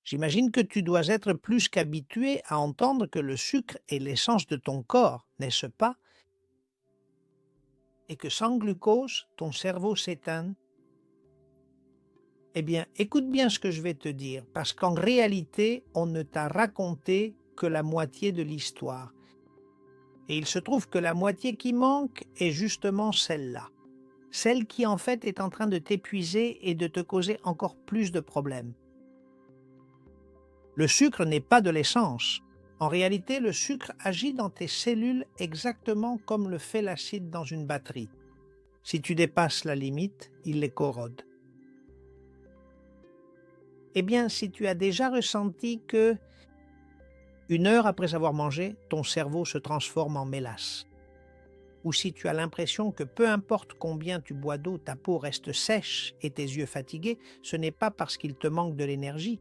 J'imagine que tu dois être plus qu'habitué à entendre que le sucre est l'essence de ton corps, n'est-ce pas? Et que sans glucose, ton cerveau s'éteint. Eh bien, écoute bien ce que je vais te dire, parce qu'en réalité, on ne t'a raconté que la moitié de l'histoire. Et il se trouve que la moitié qui manque est justement celle-là. Celle qui en fait est en train de t'épuiser et de te causer encore plus de problèmes. Le sucre n'est pas de l'essence. En réalité, le sucre agit dans tes cellules exactement comme le fait l'acide dans une batterie. Si tu dépasses la limite, il les corrode. Eh bien, si tu as déjà ressenti que, une heure après avoir mangé, ton cerveau se transforme en mélasse, ou si tu as l'impression que peu importe combien tu bois d'eau, ta peau reste sèche et tes yeux fatigués, ce n'est pas parce qu'il te manque de l'énergie.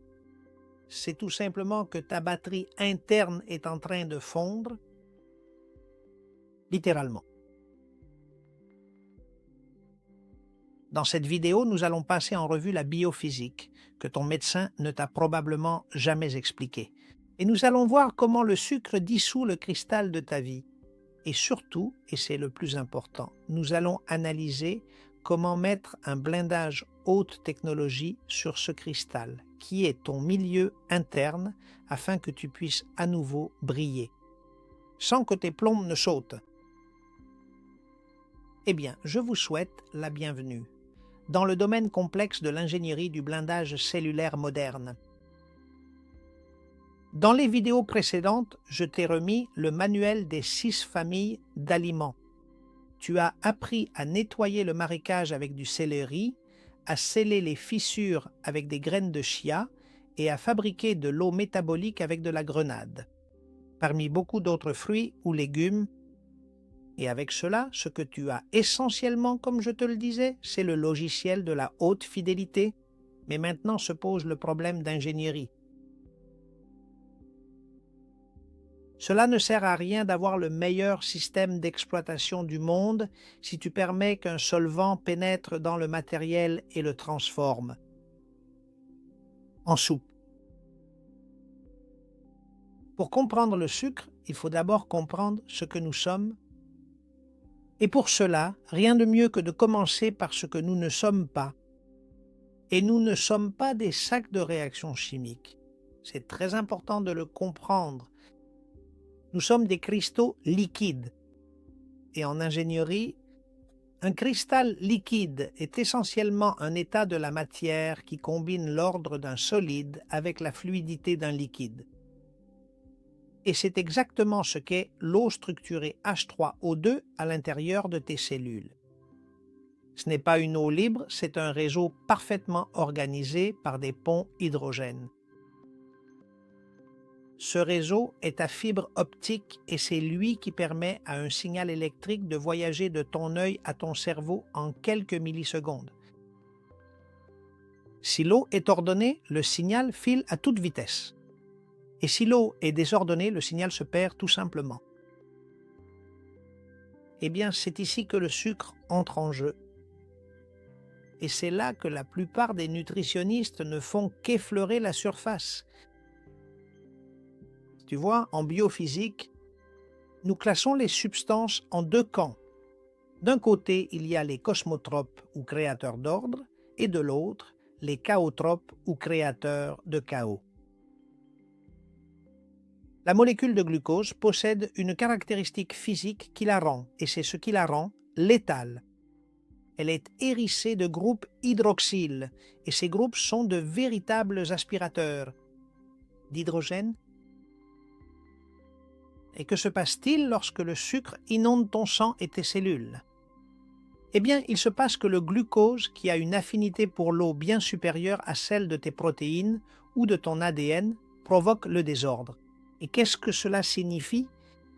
C'est tout simplement que ta batterie interne est en train de fondre, littéralement. Dans cette vidéo, nous allons passer en revue la biophysique, que ton médecin ne t'a probablement jamais expliquée. Et nous allons voir comment le sucre dissout le cristal de ta vie. Et surtout, et c'est le plus important, nous allons analyser comment mettre un blindage haute technologie sur ce cristal, qui est ton milieu interne, afin que tu puisses à nouveau briller, sans que tes plombs ne sautent. Eh bien, je vous souhaite la bienvenue dans le domaine complexe de l'ingénierie du blindage cellulaire moderne. Dans les vidéos précédentes, je t'ai remis le manuel des 6 familles d'aliments. Tu as appris à nettoyer le marécage avec du céleri, à sceller les fissures avec des graines de chia et à fabriquer de l'eau métabolique avec de la grenade, parmi beaucoup d'autres fruits ou légumes. Et avec cela, ce que tu as essentiellement, comme je te le disais, c'est le logiciel de la haute fidélité. Mais maintenant se pose le problème d'ingénierie. Cela ne sert à rien d'avoir le meilleur système d'exploitation du monde si tu permets qu'un solvant pénètre dans le matériel et le transforme en soupe. Pour comprendre le sucre, il faut d'abord comprendre ce que nous sommes. Et pour cela, rien de mieux que de commencer par ce que nous ne sommes pas. Et nous ne sommes pas des sacs de réactions chimiques. C'est très important de le comprendre. Nous sommes des cristaux liquides. Et en ingénierie, un cristal liquide est essentiellement un état de la matière qui combine l'ordre d'un solide avec la fluidité d'un liquide. Et c'est exactement ce qu'est l'eau structurée H3O2 à l'intérieur de tes cellules. Ce n'est pas une eau libre, c'est un réseau parfaitement organisé par des ponts hydrogène. Ce réseau est à fibre optique et c'est lui qui permet à un signal électrique de voyager de ton œil à ton cerveau en quelques millisecondes. Si l'eau est ordonnée, le signal file à toute vitesse. Et si l'eau est désordonnée, le signal se perd tout simplement. Eh bien, c'est ici que le sucre entre en jeu. Et c'est là que la plupart des nutritionnistes ne font qu'effleurer la surface. Tu vois, en biophysique, nous classons les substances en 2 camps. D'un côté, il y a les cosmotropes ou créateurs d'ordre, et de l'autre, les chaotropes ou créateurs de chaos. La molécule de glucose possède une caractéristique physique qui la rend, et c'est ce qui la rend, létale. Elle est hérissée de groupes hydroxyle, et ces groupes sont de véritables aspirateurs d'hydrogène. Et que se passe-t-il lorsque le sucre inonde ton sang et tes cellules? Eh bien, il se passe que le glucose, qui a une affinité pour l'eau bien supérieure à celle de tes protéines ou de ton ADN, provoque le désordre. Et qu'est-ce que cela signifie?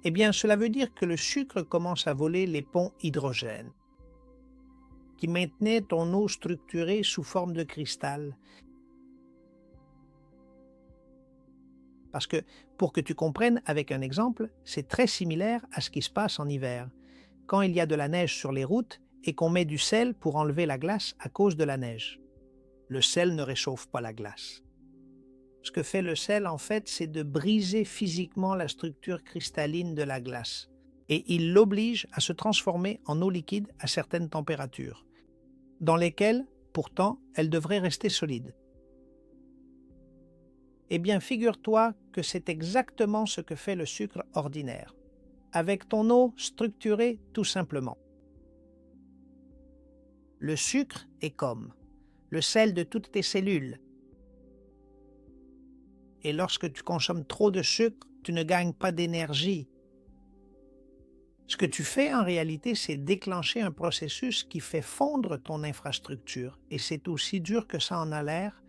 Eh bien, cela veut dire que le sucre commence à voler les ponts hydrogène, qui maintenaient ton eau structurée sous forme de cristal. Parce que, pour que tu comprennes avec un exemple, c'est très similaire à ce qui se passe en hiver. Quand il y a de la neige sur les routes et qu'on met du sel pour enlever la glace à cause de la neige. Le sel ne réchauffe pas la glace. Ce que fait le sel, en fait, c'est de briser physiquement la structure cristalline de la glace. Et il l'oblige à se transformer en eau liquide à certaines températures, dans lesquelles, pourtant, elle devrait rester solide. Eh bien, figure-toi que c'est exactement ce que fait le sucre ordinaire, avec ton eau structurée tout simplement. Le sucre est comme le sel de toutes tes cellules. Et lorsque tu consommes trop de sucre, tu ne gagnes pas d'énergie. Ce que tu fais en réalité, c'est déclencher un processus qui fait fondre ton infrastructure. Et c'est aussi dur que ça en a l'air.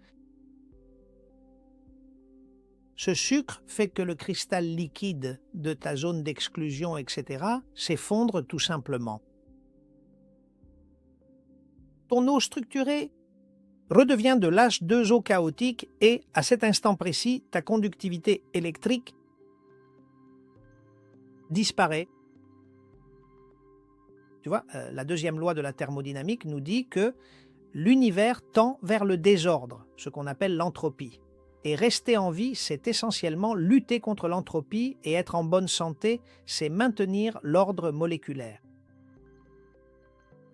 Ce sucre fait que le cristal liquide de ta zone d'exclusion, etc., s'effondre tout simplement. Ton eau structurée redevient de l'H2O chaotique et, à cet instant précis, ta conductivité électrique disparaît. Tu vois, la deuxième loi de la thermodynamique nous dit que l'univers tend vers le désordre, ce qu'on appelle l'entropie. Et rester en vie, c'est essentiellement lutter contre l'entropie, et être en bonne santé, c'est maintenir l'ordre moléculaire.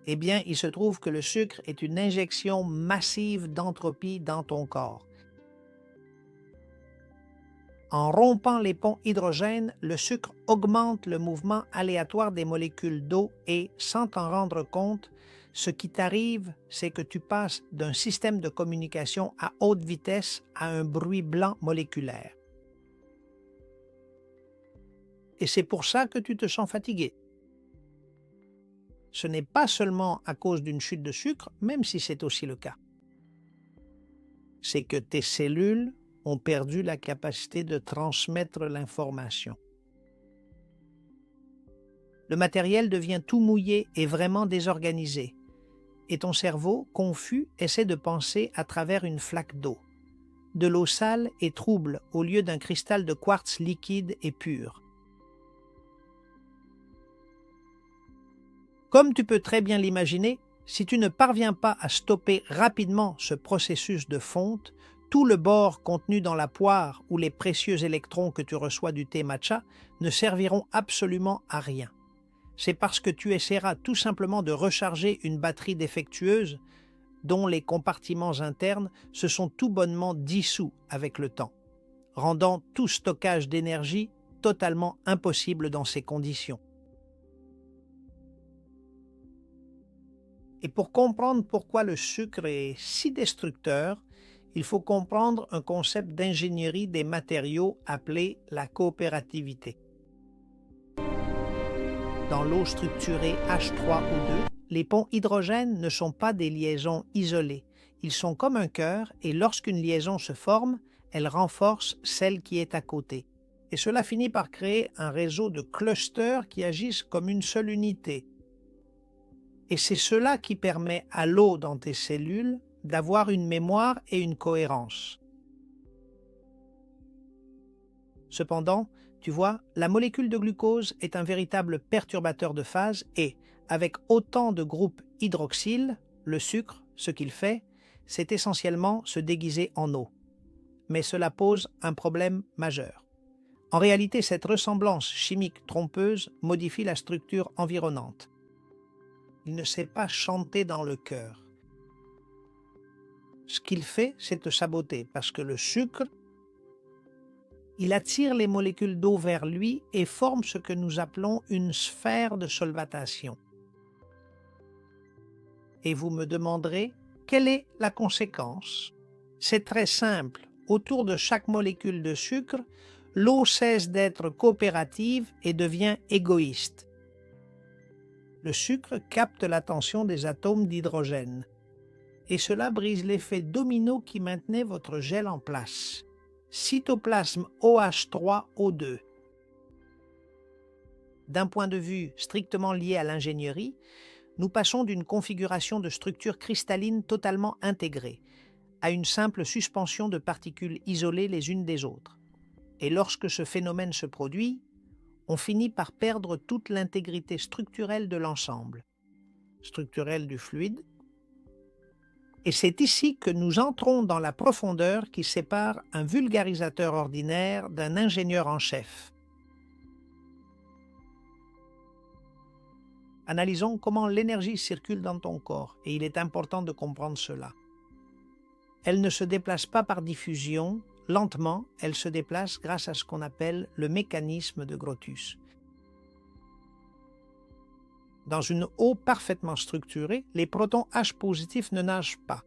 Eh bien, il se trouve que le sucre est une injection massive d'entropie dans ton corps. En rompant les ponts hydrogène, le sucre augmente le mouvement aléatoire des molécules d'eau et, sans t'en rendre compte, ce qui t'arrive, c'est que tu passes d'un système de communication à haute vitesse à un bruit blanc moléculaire. Et c'est pour ça que tu te sens fatigué. Ce n'est pas seulement à cause d'une chute de sucre, même si c'est aussi le cas. C'est que tes cellules ont perdu la capacité de transmettre l'information. Le matériel devient tout mouillé et vraiment désorganisé. Et ton cerveau, confus, essaie de penser à travers une flaque d'eau. De l'eau sale et trouble au lieu d'un cristal de quartz liquide et pur. Comme tu peux très bien l'imaginer, si tu ne parviens pas à stopper rapidement ce processus de fonte, tout le bore contenu dans la poire ou les précieux électrons que tu reçois du thé matcha ne serviront absolument à rien. C'est parce que tu essaieras tout simplement de recharger une batterie défectueuse dont les compartiments internes se sont tout bonnement dissous avec le temps, rendant tout stockage d'énergie totalement impossible dans ces conditions. Et pour comprendre pourquoi le sucre est si destructeur, il faut comprendre un concept d'ingénierie des matériaux appelé la coopérativité. Dans l'eau structurée H3O2, les ponts hydrogène ne sont pas des liaisons isolées. Ils sont comme un cœur et lorsqu'une liaison se forme, elle renforce celle qui est à côté. Et cela finit par créer un réseau de clusters qui agissent comme une seule unité. Et c'est cela qui permet à l'eau dans tes cellules d'avoir une mémoire et une cohérence. Cependant, tu vois, la molécule de glucose est un véritable perturbateur de phase et, avec autant de groupes hydroxyle, le sucre, ce qu'il fait, c'est essentiellement se déguiser en eau. Mais cela pose un problème majeur. En réalité, cette ressemblance chimique trompeuse modifie la structure environnante. Il ne sait pas chanter dans le cœur. Ce qu'il fait, c'est te saboter, parce que le sucre, il attire les molécules d'eau vers lui et forme ce que nous appelons une sphère de solvatation. Et vous me demanderez, quelle est la conséquence? C'est très simple. Autour de chaque molécule de sucre, l'eau cesse d'être coopérative et devient égoïste. Le sucre capte l'attention des atomes d'hydrogène. Et cela brise l'effet domino qui maintenait votre gel en place. Cytoplasme OH3O2. D'un point de vue strictement lié à l'ingénierie, nous passons d'une configuration de structure cristalline totalement intégrée à une simple suspension de particules isolées les unes des autres. Et lorsque ce phénomène se produit, on finit par perdre toute l'intégrité structurelle de l'ensemble, structurelle du fluide, Et c'est ici que nous entrons dans la profondeur qui sépare un vulgarisateur ordinaire d'un ingénieur en chef. Analysons comment l'énergie circule dans ton corps, et il est important de comprendre cela. Elle ne se déplace pas par diffusion, lentement, elle se déplace grâce à ce qu'on appelle le mécanisme de Grotius. Dans une eau parfaitement structurée, les protons H positifs ne nagent pas.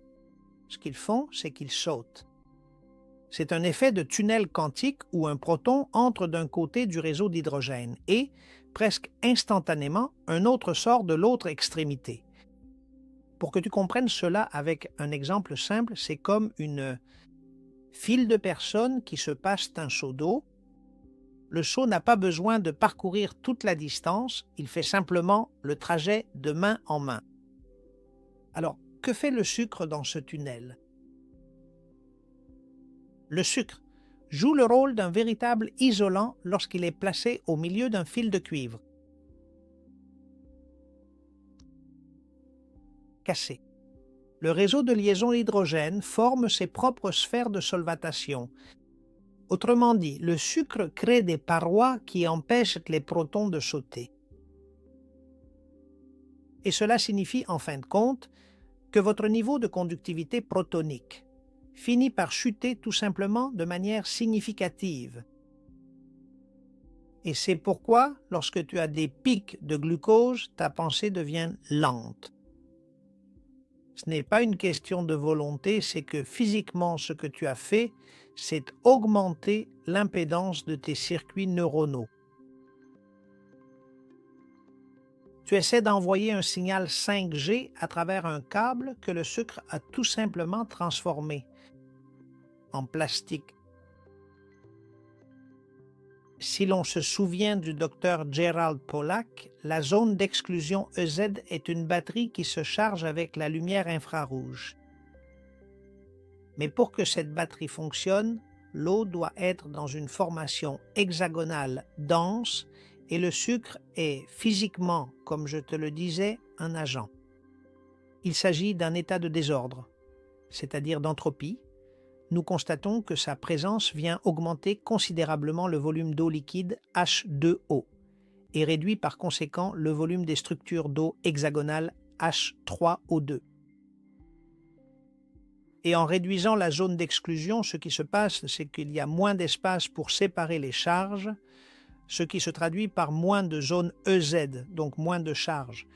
Ce qu'ils font, c'est qu'ils sautent. C'est un effet de tunnel quantique où un proton entre d'un côté du réseau d'hydrogène et, presque instantanément, un autre sort de l'autre extrémité. Pour que tu comprennes cela avec un exemple simple, c'est comme une file de personnes qui se passent un seau d'eau. Le seau n'a pas besoin de parcourir toute la distance, il fait simplement le trajet de main en main. Alors, que fait le sucre dans ce tunnel? Le sucre joue le rôle d'un véritable isolant lorsqu'il est placé au milieu d'un fil de cuivre. Cassé. Le réseau de liaison hydrogène forme ses propres sphères de solvatation. Autrement dit, le sucre crée des parois qui empêchent les protons de sauter. Et cela signifie, en fin de compte, que votre niveau de conductivité protonique finit par chuter tout simplement de manière significative. Et c'est pourquoi, lorsque tu as des pics de glucose, ta pensée devient lente. Ce n'est pas une question de volonté, c'est que physiquement, ce que tu as fait, c'est augmenter l'impédance de tes circuits neuronaux. Tu essaies d'envoyer un signal 5G à travers un câble que le sucre a tout simplement transformé en plastique. Si l'on se souvient du docteur Gerald Pollack, la zone d'exclusion EZ est une batterie qui se charge avec la lumière infrarouge. Mais pour que cette batterie fonctionne, l'eau doit être dans une formation hexagonale dense et le sucre est physiquement, comme je te le disais, un agent. Il s'agit d'un état de désordre, c'est-à-dire d'entropie. Nous constatons que sa présence vient augmenter considérablement le volume d'eau liquide H2O et réduit par conséquent le volume des structures d'eau hexagonales H3O2. Et en réduisant la zone d'exclusion, ce qui se passe, c'est qu'il y a moins d'espace pour séparer les charges, ce qui se traduit par moins de zone EZ, donc moins de charges.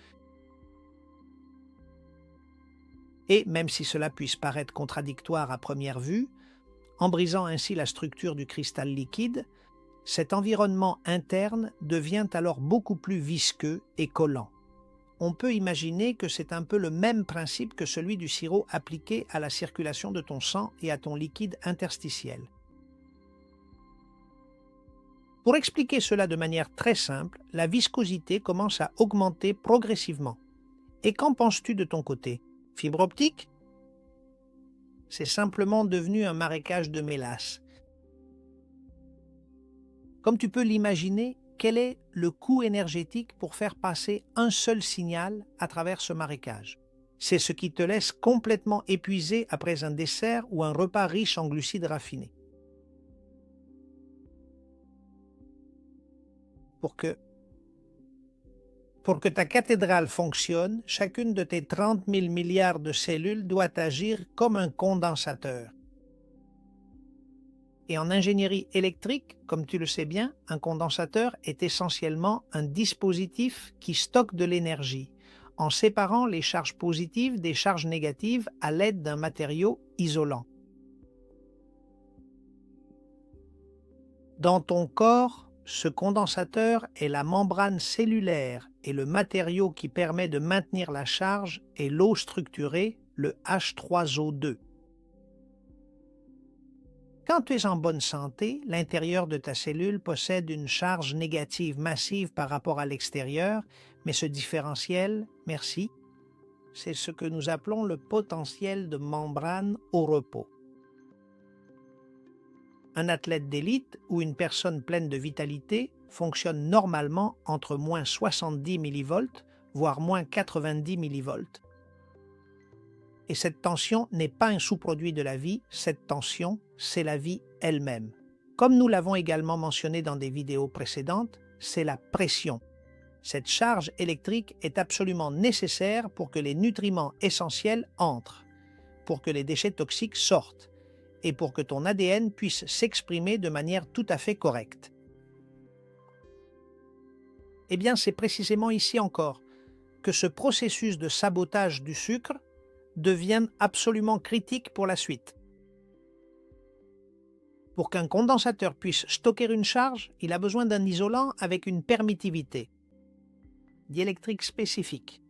Et même si cela puisse paraître contradictoire à première vue, en brisant ainsi la structure du cristal liquide, cet environnement interne devient alors beaucoup plus visqueux et collant. On peut imaginer que c'est un peu le même principe que celui du sirop appliqué à la circulation de ton sang et à ton liquide interstitiel. Pour expliquer cela de manière très simple, la viscosité commence à augmenter progressivement. Et qu'en penses-tu de ton côté? Fibre optique? C'est simplement devenu un marécage de mélasse. Comme tu peux l'imaginer, quel est le coût énergétique pour faire passer un seul signal à travers ce marécage? C'est ce qui te laisse complètement épuisé après un dessert ou un repas riche en glucides raffinés. Pour que ta cathédrale fonctionne, chacune de tes 30 000 milliards de cellules doit agir comme un condensateur. Et en ingénierie électrique, comme tu le sais bien, un condensateur est essentiellement un dispositif qui stocke de l'énergie, en séparant les charges positives des charges négatives à l'aide d'un matériau isolant. Dans ton corps, ce condensateur est la membrane cellulaire et le matériau qui permet de maintenir la charge est l'eau structurée, le H3O2. Quand tu es en bonne santé, l'intérieur de ta cellule possède une charge négative massive par rapport à l'extérieur, mais ce différentiel, merci, c'est ce que nous appelons le potentiel de membrane au repos. Un athlète d'élite ou une personne pleine de vitalité fonctionne normalement entre moins 70 mV, voire moins 90 mV. Et cette tension n'est pas un sous-produit de la vie, cette tension, c'est la vie elle-même. Comme nous l'avons également mentionné dans des vidéos précédentes, c'est la pression. Cette charge électrique est absolument nécessaire pour que les nutriments essentiels entrent, pour que les déchets toxiques sortent et pour que ton ADN puisse s'exprimer de manière tout à fait correcte. Eh bien, c'est précisément ici encore que ce processus de sabotage du sucre devient absolument critique pour la suite. Pour qu'un condensateur puisse stocker une charge, il a besoin d'un isolant avec une permittivité diélectrique spécifique.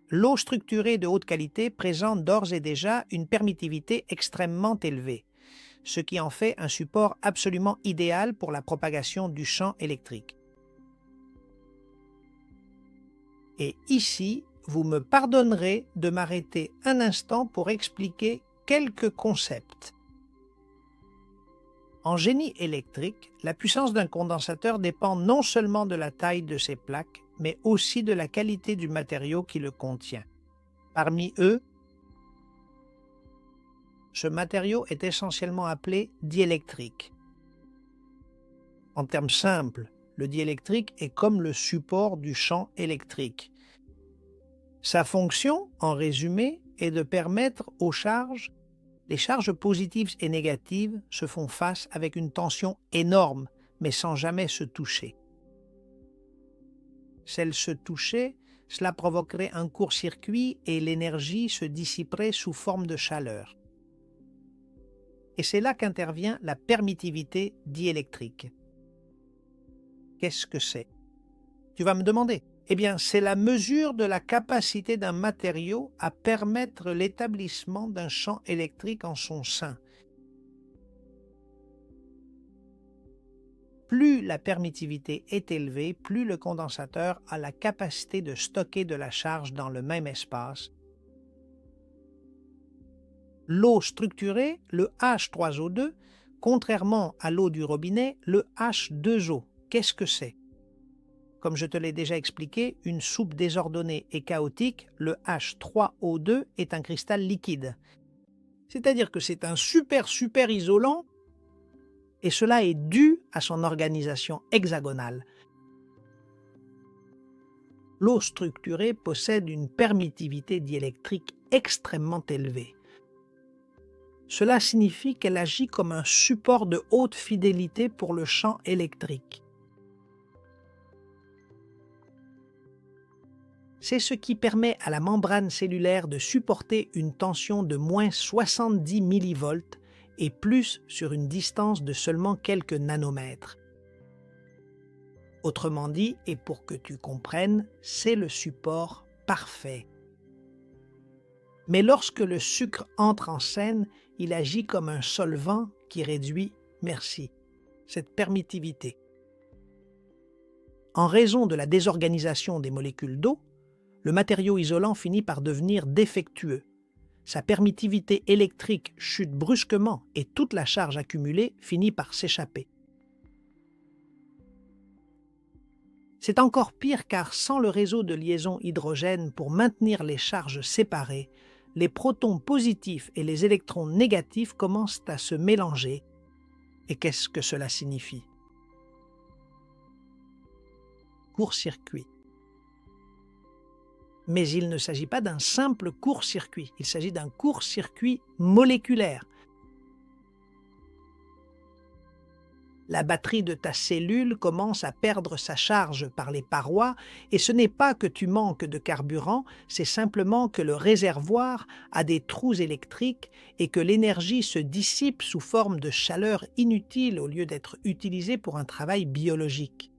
L'eau structurée de haute qualité présente d'ores et déjà une permittivité extrêmement élevée, ce qui en fait un support absolument idéal pour la propagation du champ électrique. Et ici, vous me pardonnerez de m'arrêter un instant pour expliquer quelques concepts. En génie électrique, la puissance d'un condensateur dépend non seulement de la taille de ses plaques, mais aussi de la qualité du matériau qui le contient. Parmi eux, ce matériau est essentiellement appelé diélectrique. En termes simples, le diélectrique est comme le support du champ électrique. Sa fonction, en résumé, est de permettre aux charges. Les charges positives et négatives se font face avec une tension énorme, mais sans jamais se toucher. Si elles se touchaient, cela provoquerait un court-circuit et l'énergie se dissiperait sous forme de chaleur. Et c'est là qu'intervient la permittivité diélectrique. Qu'est-ce que c'est? Tu vas me demander. Eh bien, c'est la mesure de la capacité d'un matériau à permettre l'établissement d'un champ électrique en son sein. Plus la permittivité est élevée, plus le condensateur a la capacité de stocker de la charge dans le même espace. L'eau structurée, le H3O2, contrairement à l'eau du robinet, le H2O. Qu'est-ce que c'est? Comme je te l'ai déjà expliqué, une soupe désordonnée et chaotique, le H3O2 est un cristal liquide. C'est-à-dire que c'est un super isolant et cela est dû à son organisation hexagonale. L'eau structurée possède une permittivité diélectrique extrêmement élevée. Cela signifie qu'elle agit comme un support de haute fidélité pour le champ électrique. C'est ce qui permet à la membrane cellulaire de supporter une tension de moins 70 mV et plus sur une distance de seulement quelques nanomètres. Autrement dit, et pour que tu comprennes, c'est le support parfait. Mais lorsque le sucre entre en scène, il agit comme un solvant qui réduit, cette permittivité. En raison de la désorganisation des molécules d'eau, le matériau isolant finit par devenir défectueux. Sa permittivité électrique chute brusquement et toute la charge accumulée finit par s'échapper. C'est encore pire car sans le réseau de liaison hydrogène pour maintenir les charges séparées, les protons positifs et les électrons négatifs commencent à se mélanger. Et qu'est-ce que cela signifie? Court-circuit. Mais il ne s'agit pas d'un simple court-circuit, il s'agit d'un court-circuit moléculaire. La batterie de ta cellule commence à perdre sa charge par les parois et ce n'est pas que tu manques de carburant, c'est simplement que le réservoir a des trous électriques et que l'énergie se dissipe sous forme de chaleur inutile au lieu d'être utilisée pour un travail biologique.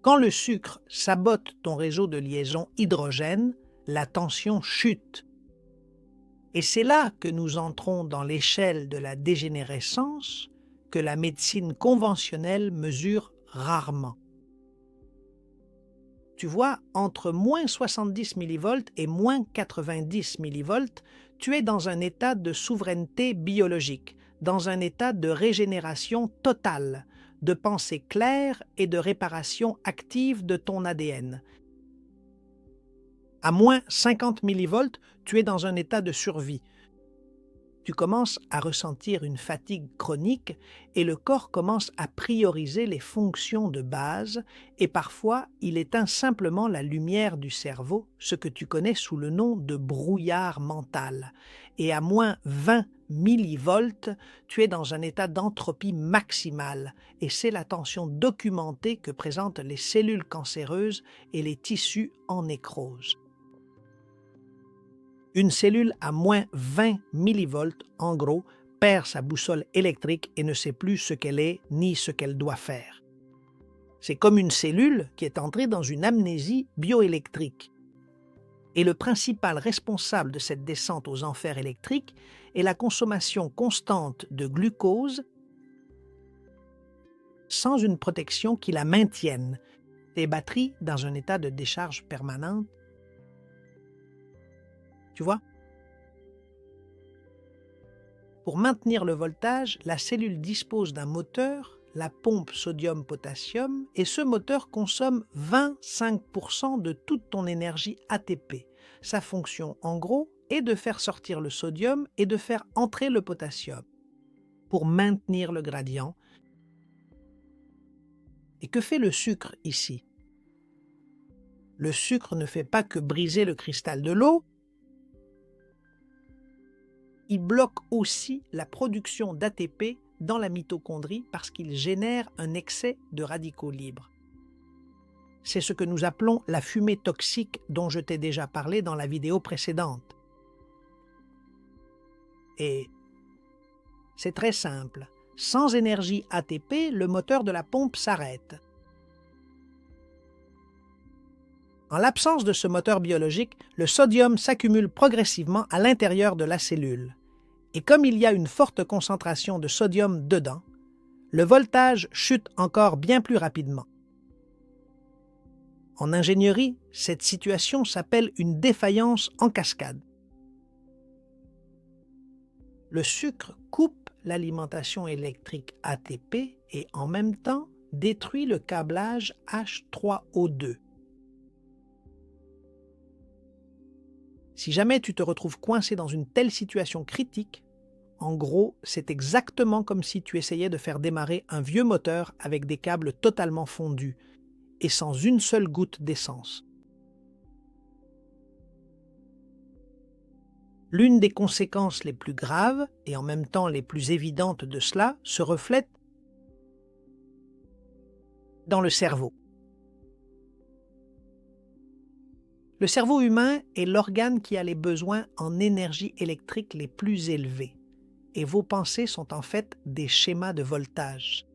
Quand le sucre sabote ton réseau de liaison hydrogène, la tension chute. Et c'est là que nous entrons dans l'échelle de la dégénérescence que la médecine conventionnelle mesure rarement. Tu vois, entre moins 70 mV et moins 90 mV, tu es dans un état de souveraineté biologique, dans un état de régénération totale, de pensée claire et de réparation active de ton ADN. À moins 50 millivolts, tu es dans un état de survie. Tu commences à ressentir une fatigue chronique et le corps commence à prioriser les fonctions de base et parfois il éteint simplement la lumière du cerveau, ce que tu connais sous le nom de brouillard mental. Et à moins 20 millivolts, tu es dans un état d'entropie maximale et c'est la tension documentée que présentent les cellules cancéreuses et les tissus en nécrose. Une cellule à moins 20 millivolts, en gros, perd sa boussole électrique et ne sait plus ce qu'elle est ni ce qu'elle doit faire. C'est comme une cellule qui est entrée dans une amnésie bioélectrique. Et le principal responsable de cette descente aux enfers électriques est la consommation constante de glucose sans une protection qui la maintienne. Tes batteries dans un état de décharge permanente. Tu vois? Pour maintenir le voltage, la cellule dispose d'un moteur, la pompe sodium-potassium, et ce moteur consomme 25% de toute ton énergie ATP. Sa fonction, en gros, est de faire sortir le sodium et de faire entrer le potassium pour maintenir le gradient. Et que fait le sucre ici? Le sucre ne fait pas que briser le cristal de l'eau, il bloque aussi la production d'ATP dans la mitochondrie parce qu'il génère un excès de radicaux libres. C'est ce que nous appelons la fumée toxique dont je t'ai déjà parlé dans la vidéo précédente. Et c'est très simple. Sans énergie ATP, le moteur de la pompe s'arrête. En l'absence de ce moteur biologique, le sodium s'accumule progressivement à l'intérieur de la cellule. Et comme il y a une forte concentration de sodium dedans, le voltage chute encore bien plus rapidement. En ingénierie, cette situation s'appelle une défaillance en cascade. Le sucre coupe l'alimentation électrique ATP et en même temps détruit le câblage H3O2. Si jamais tu te retrouves coincé dans une telle situation critique, en gros, c'est exactement comme si tu essayais de faire démarrer un vieux moteur avec des câbles totalement fondus et sans une seule goutte d'essence. L'une des conséquences les plus graves et en même temps les plus évidentes de cela se reflète dans le cerveau. Le cerveau humain est l'organe qui a les besoins en énergie électrique les plus élevés. Et vos pensées sont en fait des schémas de voltage.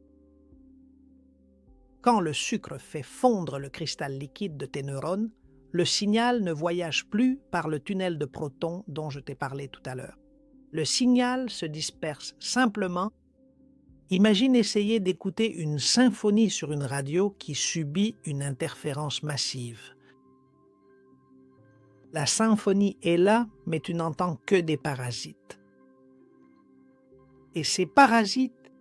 Quand le sucre fait fondre le cristal liquide de tes neurones, le signal ne voyage plus par le tunnel de protons dont je t'ai parlé tout à l'heure. Le signal se disperse simplement. Imagine essayer d'écouter une symphonie sur une radio qui subit une interférence massive. La symphonie est là, mais tu n'entends que des parasites. Et ces parasites,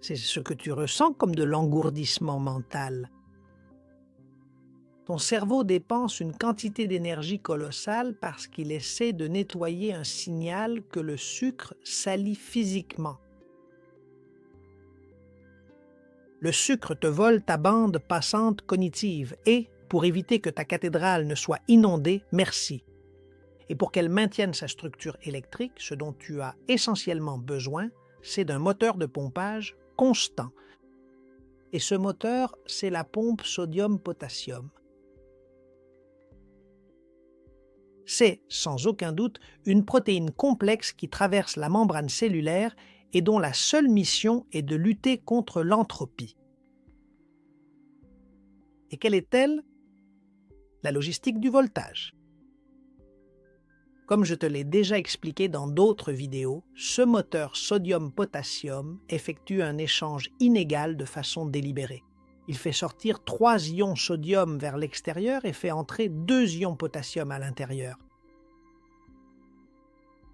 c'est ce que tu ressens comme de l'engourdissement mental. Ton cerveau dépense une quantité d'énergie colossale parce qu'il essaie de nettoyer un signal que le sucre salit physiquement. Le sucre te vole ta bande passante cognitive et, pour éviter que ta cathédrale ne soit inondée, merci. Et pour qu'elle maintienne sa structure électrique, ce dont tu as essentiellement besoin, c'est d'un moteur de pompage constant. Et ce moteur, c'est la pompe sodium-potassium. C'est, sans aucun doute, une protéine complexe qui traverse la membrane cellulaire et dont la seule mission est de lutter contre l'entropie. Et quelle est-elle? La logistique du voltage. Comme je te l'ai déjà expliqué dans d'autres vidéos, ce moteur sodium-potassium effectue un échange inégal de façon délibérée. Il fait sortir 3 ions sodium vers l'extérieur et fait entrer 2 ions potassium à l'intérieur.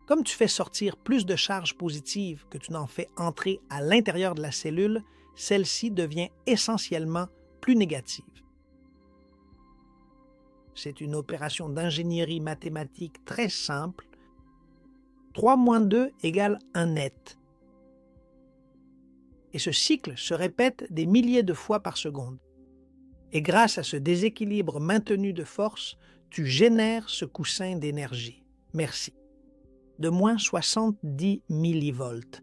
Comme tu fais sortir plus de charges positives que tu n'en fais entrer à l'intérieur de la cellule, celle-ci devient essentiellement plus négative. C'est une opération d'ingénierie mathématique très simple. 3 moins 2 égale 1 net. Et ce cycle se répète des milliers de fois par seconde. Et grâce à ce déséquilibre maintenu de force, tu génères ce coussin d'énergie. Merci. De moins 70 millivolts.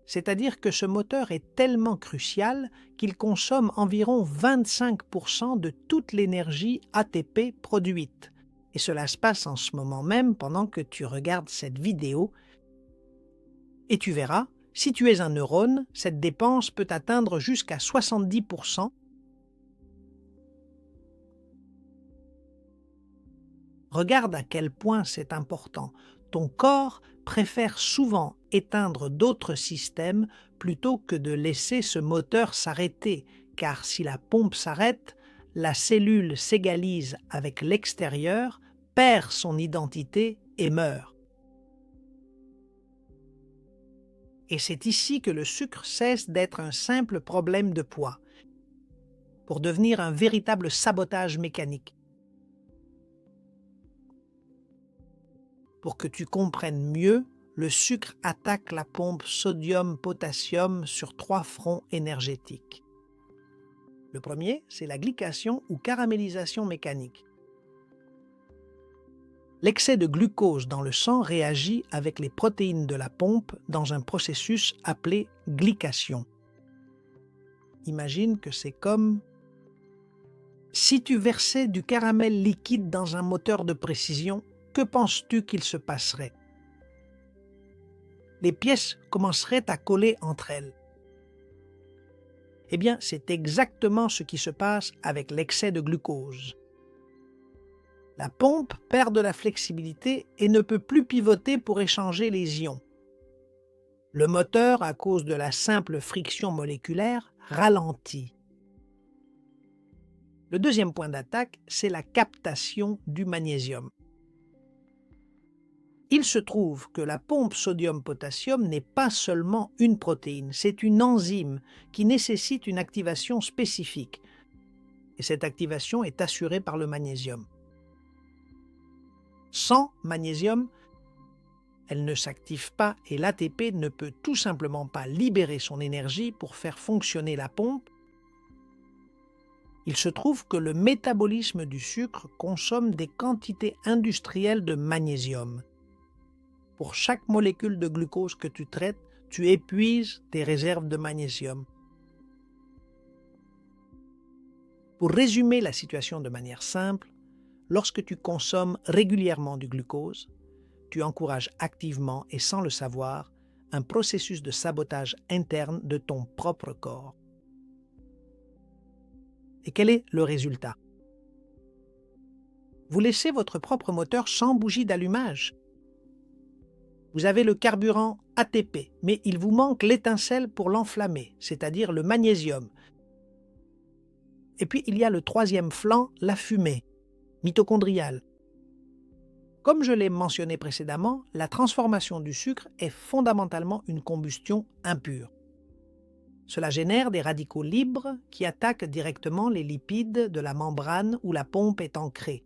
C'est-à-dire que ce moteur est tellement crucial qu'il consomme environ 25% de toute l'énergie ATP produite. Et cela se passe en ce moment même pendant que tu regardes cette vidéo. Et tu verras, si tu es un neurone, cette dépense peut atteindre jusqu'à 70%. Regarde à quel point c'est important. Ton corps préfère souvent éteindre d'autres systèmes plutôt que de laisser ce moteur s'arrêter, car si la pompe s'arrête, la cellule s'égalise avec l'extérieur, perd son identité et meurt. Et c'est ici que le sucre cesse d'être un simple problème de poids, pour devenir un véritable sabotage mécanique. Pour que tu comprennes mieux, le sucre attaque la pompe sodium-potassium sur 3 fronts énergétiques. Le premier, c'est la glycation ou caramélisation mécanique. L'excès de glucose dans le sang réagit avec les protéines de la pompe dans un processus appelé glycation. Imagine que c'est comme si tu versais du caramel liquide dans un moteur de précision. Que penses-tu qu'il se passerait? Les pièces commenceraient à coller entre elles. Eh bien, c'est exactement ce qui se passe avec l'excès de glucose. La pompe perd de la flexibilité et ne peut plus pivoter pour échanger les ions. Le moteur, à cause de la simple friction moléculaire, ralentit. Le deuxième point d'attaque, c'est la captation du magnésium. Il se trouve que la pompe sodium-potassium n'est pas seulement une protéine, c'est une enzyme qui nécessite une activation spécifique. Et cette activation est assurée par le magnésium. Sans magnésium, elle ne s'active pas et l'ATP ne peut tout simplement pas libérer son énergie pour faire fonctionner la pompe. Il se trouve que le métabolisme du sucre consomme des quantités industrielles de magnésium. Pour chaque molécule de glucose que tu traites, tu épuises tes réserves de magnésium. Pour résumer la situation de manière simple, lorsque tu consommes régulièrement du glucose, tu encourages activement et sans le savoir un processus de sabotage interne de ton propre corps. Et quel est le résultat? Vous laissez votre propre moteur sans bougie d'allumage. Vous avez le carburant ATP, mais il vous manque l'étincelle pour l'enflammer, c'est-à-dire le magnésium. Et puis il y a le troisième flanc, la fumée, mitochondriale. Comme je l'ai mentionné précédemment, la transformation du sucre est fondamentalement une combustion impure. Cela génère des radicaux libres qui attaquent directement les lipides de la membrane où la pompe est ancrée.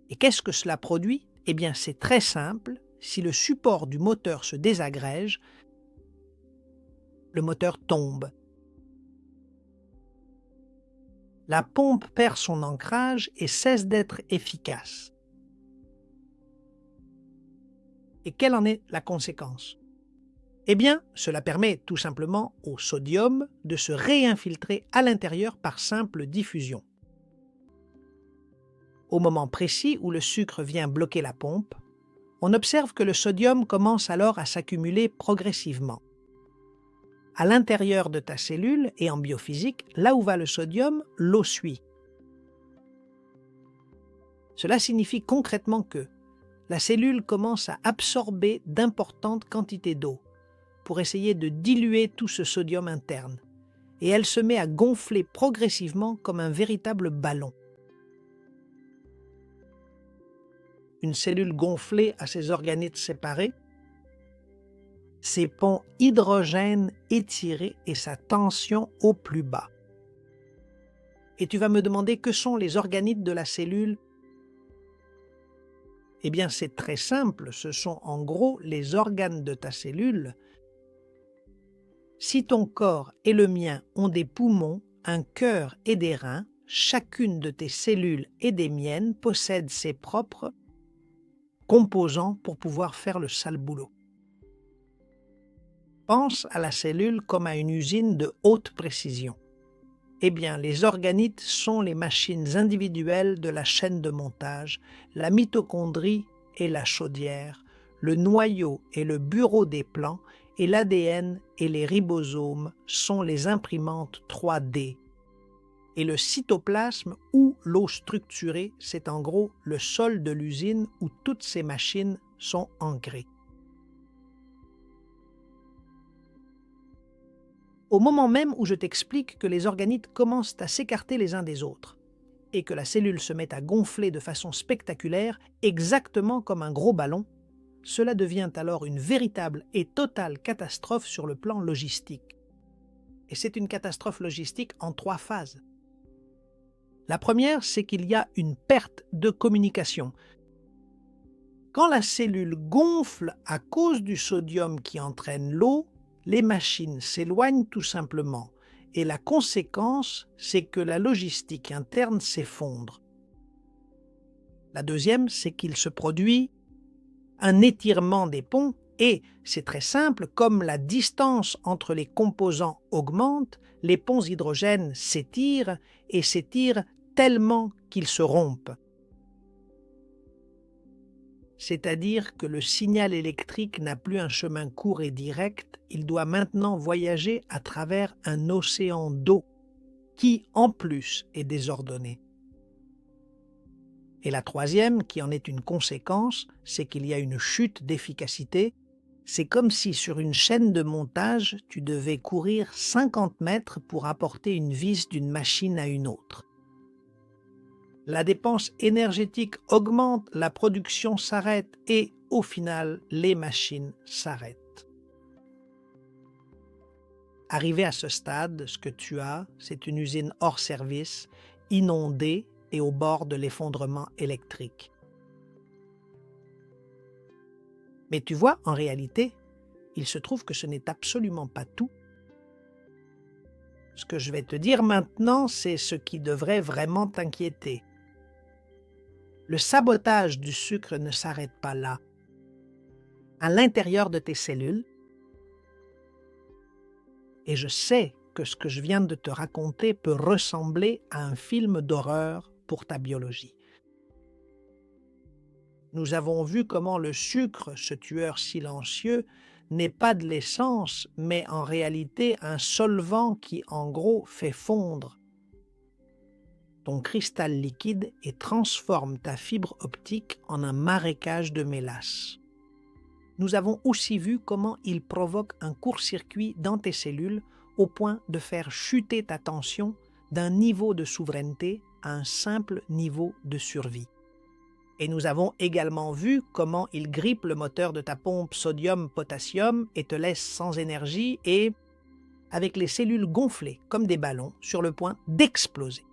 Et qu'est-ce que cela produit? Eh bien, c'est très simple. Si le support du moteur se désagrège, le moteur tombe. La pompe perd son ancrage et cesse d'être efficace. Et quelle en est la conséquence? Eh bien, cela permet tout simplement au sodium de se réinfiltrer à l'intérieur par simple diffusion. Au moment précis où le sucre vient bloquer la pompe, on observe que le sodium commence alors à s'accumuler progressivement. À l'intérieur de ta cellule et en biophysique, là où va le sodium, l'eau suit. Cela signifie concrètement que la cellule commence à absorber d'importantes quantités d'eau pour essayer de diluer tout ce sodium interne, et elle se met à gonfler progressivement comme un véritable ballon. Une cellule gonflée a ses organites séparés. ses ponts hydrogène étirés et sa tension au plus bas. Et tu vas me demander que sont les organites de la cellule? Eh bien, c'est très simple, ce sont en gros les organes de ta cellule. Si ton corps et le mien ont des poumons, un cœur et des reins, chacune de tes cellules et des miennes possède ses propres composants pour pouvoir faire le sale boulot. Pense à la cellule comme à une usine de haute précision. Eh bien, les organites sont les machines individuelles de la chaîne de montage, la mitochondrie et la chaudière, le noyau et le bureau des plans, et l'ADN et les ribosomes sont les imprimantes 3D. Et le cytoplasme ou l'eau structurée, c'est en gros le sol de l'usine où toutes ces machines sont ancrées. Au moment même où je t'explique que les organites commencent à s'écarter les uns des autres et que la cellule se met à gonfler de façon spectaculaire, exactement comme un gros ballon, cela devient alors une véritable et totale catastrophe sur le plan logistique. Et c'est une catastrophe logistique en 3 phases. La première, c'est qu'il y a une perte de communication. Quand la cellule gonfle à cause du sodium qui entraîne l'eau, les machines s'éloignent tout simplement. Et la conséquence, c'est que la logistique interne s'effondre. La deuxième, c'est qu'il se produit un étirement des ponts et, c'est très simple, comme la distance entre les composants augmente, les ponts hydrogènes s'étirent et s'étirent tellement qu'ils se rompent. C'est-à-dire que le signal électrique n'a plus un chemin court et direct, il doit maintenant voyager à travers un océan d'eau qui, en plus, est désordonné. Et la troisième, qui en est une conséquence, c'est qu'il y a une chute d'efficacité. C'est comme si sur une chaîne de montage, tu devais courir 50 mètres pour apporter une vis d'une machine à une autre. La dépense énergétique augmente, la production s'arrête et, au final, les machines s'arrêtent. Arrivé à ce stade, ce que tu as, c'est une usine hors service, inondée et au bord de l'effondrement électrique. Mais tu vois, en réalité, il se trouve que ce n'est absolument pas tout. Ce que je vais te dire maintenant, c'est ce qui devrait vraiment t'inquiéter. Le sabotage du sucre ne s'arrête pas là. À l'intérieur de tes cellules, et je sais que ce que je viens de te raconter peut ressembler à un film d'horreur pour ta biologie. Nous avons vu comment le sucre, ce tueur silencieux, n'est pas de l'essence, mais en réalité un solvant qui, en gros, fait fondre ton cristal liquide et transforme ta fibre optique en un marécage de mélasse. Nous avons aussi vu comment il provoque un court-circuit dans tes cellules au point de faire chuter ta tension d'un niveau de souveraineté à un simple niveau de survie. Et nous avons également vu comment il grippe le moteur de ta pompe sodium-potassium et te laisse sans énergie et avec les cellules gonflées comme des ballons sur le point d'exploser.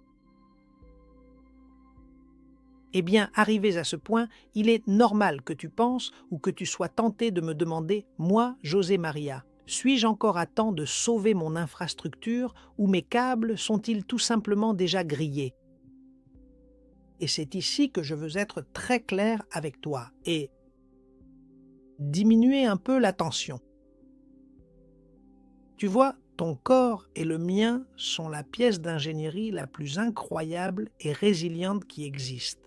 Eh bien, arrivés à ce point, il est normal que tu penses ou que tu sois tenté de me demander « Moi, José Maria, suis-je encore à temps de sauver mon infrastructure ou mes câbles sont-ils tout simplement déjà grillés ?» Et c'est ici que je veux être très clair avec toi et diminuer un peu la tension. Tu vois, ton corps et le mien sont la pièce d'ingénierie la plus incroyable et résiliente qui existe.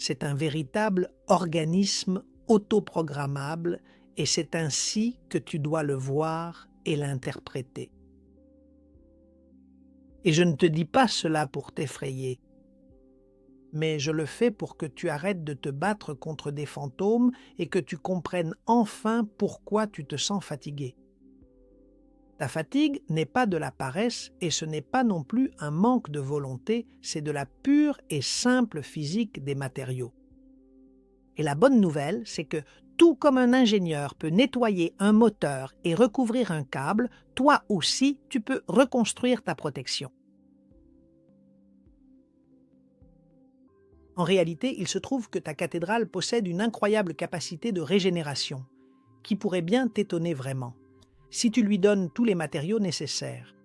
C'est un véritable organisme autoprogrammable et c'est ainsi que tu dois le voir et l'interpréter. Et je ne te dis pas cela pour t'effrayer, mais je le fais pour que tu arrêtes de te battre contre des fantômes et que tu comprennes enfin pourquoi tu te sens fatigué. Ta fatigue n'est pas de la paresse et ce n'est pas non plus un manque de volonté, c'est de la pure et simple physique des matériaux. Et la bonne nouvelle, c'est que Tout comme un ingénieur peut nettoyer un moteur et recouvrir un câble, toi aussi, tu peux reconstruire ta protection. En réalité, il se trouve que ta cathédrale possède une incroyable capacité de régénération, qui pourrait bien t'étonner vraiment, si tu lui donnes tous les matériaux nécessaires.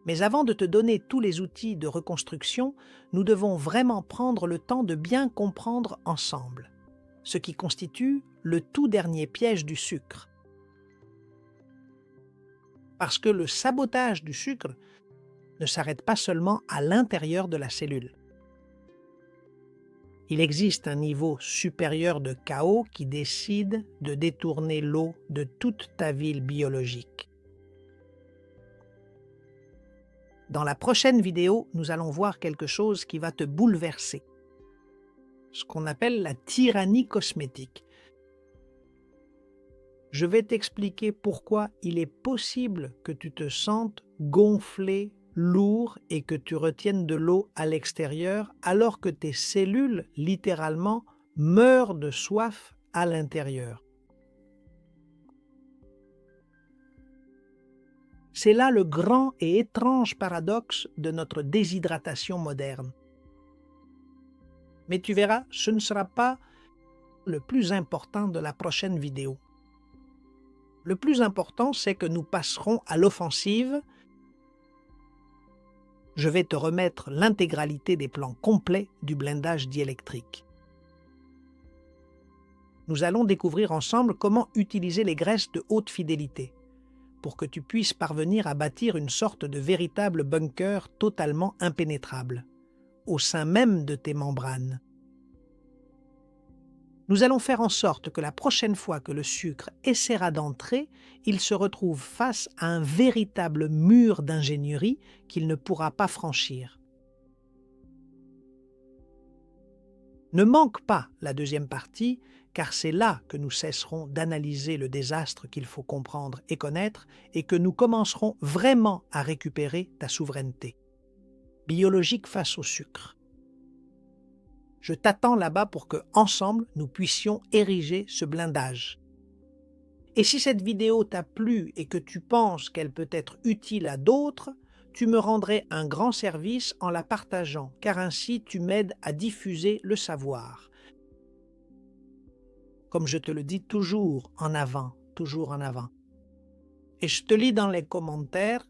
Mais avant de te donner tous les outils de reconstruction, nous devons vraiment prendre le temps de bien comprendre ensemble, ce qui constitue le tout dernier piège du sucre. Parce que le sabotage du sucre ne s'arrête pas seulement à l'intérieur de la cellule. Il existe un niveau supérieur de chaos qui décide de détourner l'eau de toute ta ville biologique. Dans la prochaine vidéo, nous allons voir quelque chose qui va te bouleverser, ce qu'on appelle la tyrannie cosmétique. Je vais t'expliquer pourquoi il est possible que tu te sentes gonflé, lourd et que tu retiennes de l'eau à l'extérieur alors que tes cellules, littéralement, meurent de soif à l'intérieur. C'est là le grand et étrange paradoxe de notre déshydratation moderne. Mais tu verras, ce ne sera pas le plus important de la prochaine vidéo. Le plus important, c'est que nous passerons à l'offensive. Je vais te remettre l'intégralité des plans complets du blindage diélectrique. Nous allons découvrir ensemble comment utiliser les graisses de haute fidélité pour que tu puisses parvenir à bâtir une sorte de véritable bunker totalement impénétrable, au sein même de tes membranes. Nous allons faire en sorte que la prochaine fois que le sucre essaiera d'entrer, il se retrouve face à un véritable mur d'ingénierie qu'il ne pourra pas franchir. Ne manque pas la deuxième partie, car c'est là que nous cesserons d'analyser le désastre qu'il faut comprendre et connaître et que nous commencerons vraiment à récupérer ta souveraineté biologique face au sucre. Je t'attends là-bas pour que, ensemble, nous puissions ériger ce blindage. Et si cette vidéo t'a plu et que tu penses qu'elle peut être utile à d'autres, tu me rendrais un grand service en la partageant, car ainsi tu m'aides à diffuser le savoir. Comme je te le dis toujours en avant, toujours en avant. Et je te lis dans les commentaires